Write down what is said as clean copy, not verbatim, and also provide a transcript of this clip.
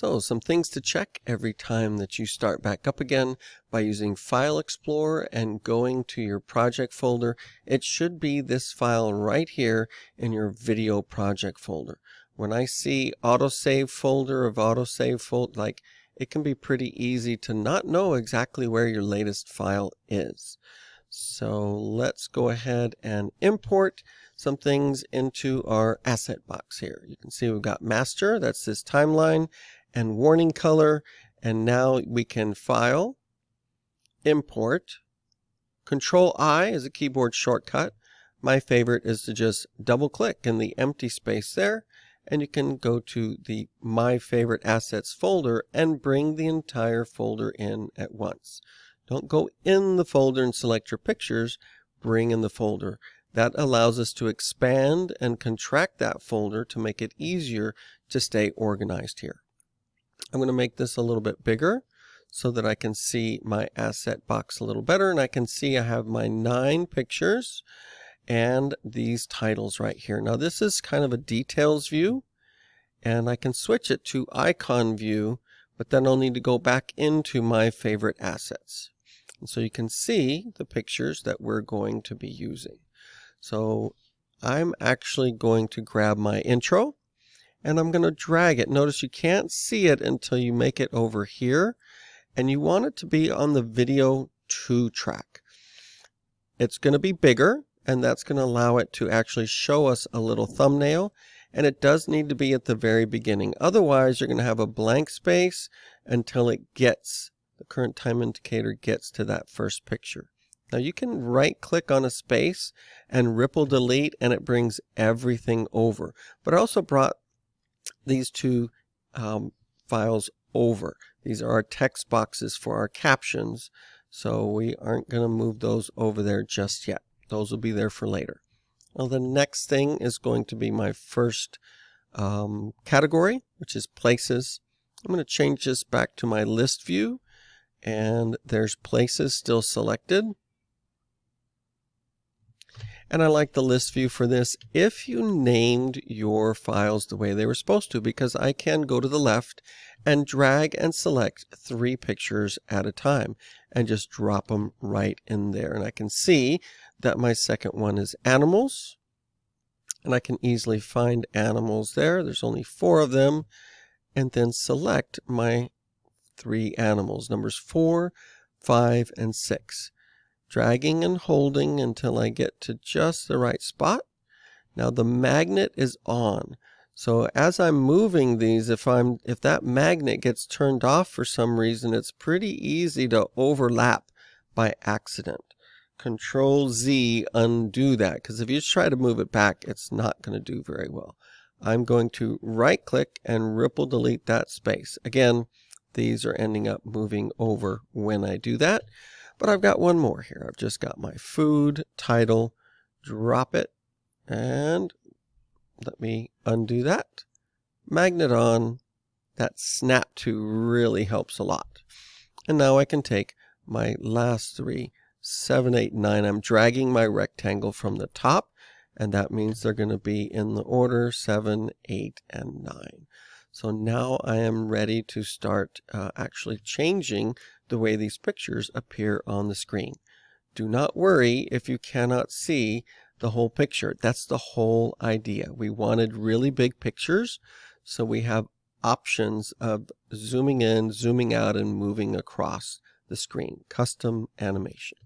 So some things to check every time that you start back up again by using File Explorer and going to your project folder. It should be this file right here in your video project folder. When I see autosave folder of autosave folder, like it can be pretty easy to not know exactly where your latest file is. So let's go ahead and import some things into our asset box here. You can see we've got master, that's this timeline, and warning color. And now we can file, import, Control I is a keyboard shortcut. My favorite is to just double click in the empty space there, and you can go to the My Favorite Assets folder and bring the entire folder in at once. Don't go in the folder and select your pictures, bring in the folder. That allows us to expand and contract that folder to make it easier to stay organized here. I'm going to make this a little bit bigger so that I can see my asset box a little better, and I can see I have my 9 pictures and these titles right here. Now this is kind of a details view, and I can switch it to icon view, but then I'll need to go back into my favorite assets. And so you can see the pictures that we're going to be using. So I'm actually going to grab my intro and I'm going to drag it. Notice you can't see it until you make it over here, and you want it to be on the video 2 track. It's going to be bigger, and that's going to allow it to actually show us a little thumbnail, and it does need to be at the very beginning. Otherwise, you're going to have a blank space until it gets, the current time indicator gets to that first picture. Now you can right click on a space and ripple delete, and it brings everything over. But I also brought these 2 files over. These are our text boxes for our captions, so we aren't going to move those over there just yet. Those will be there for later. Well, the next thing is going to be my first category, which is places. I'm going to change this back to my list view, and there's places still selected. And I like the list view for this if you named your files the way they were supposed to, because I can go to the left and drag and select 3 pictures at a time and just drop them right in there. And I can see that my second one is animals, and I can easily find animals there. There's only 4 of them, and then select my 3 animals, numbers 4, 5, and 6. Dragging and holding until I get to just the right spot. Now the magnet is on. So as I'm moving these, if that magnet gets turned off for some reason, it's pretty easy to overlap by accident. Control Z, undo that, because if you try to move it back, it's not going to do very well. I'm going to right click and ripple delete that space. Again, these are ending up moving over when I do that. But I've got one more here. I've just got my food title, drop it, and let me undo that. Magnet on. That snap to really helps a lot. And now I can take my last 3, 7, 8, 9. I'm dragging my rectangle from the top, and that means they're going to be in the order 7, 8, and 9. So now I am ready to start actually changing the way these pictures appear on the screen. Do not worry if you cannot see the whole picture. That's the whole idea. We wanted really big pictures, so we have options of zooming in, zooming out, and moving across the screen. Custom animation.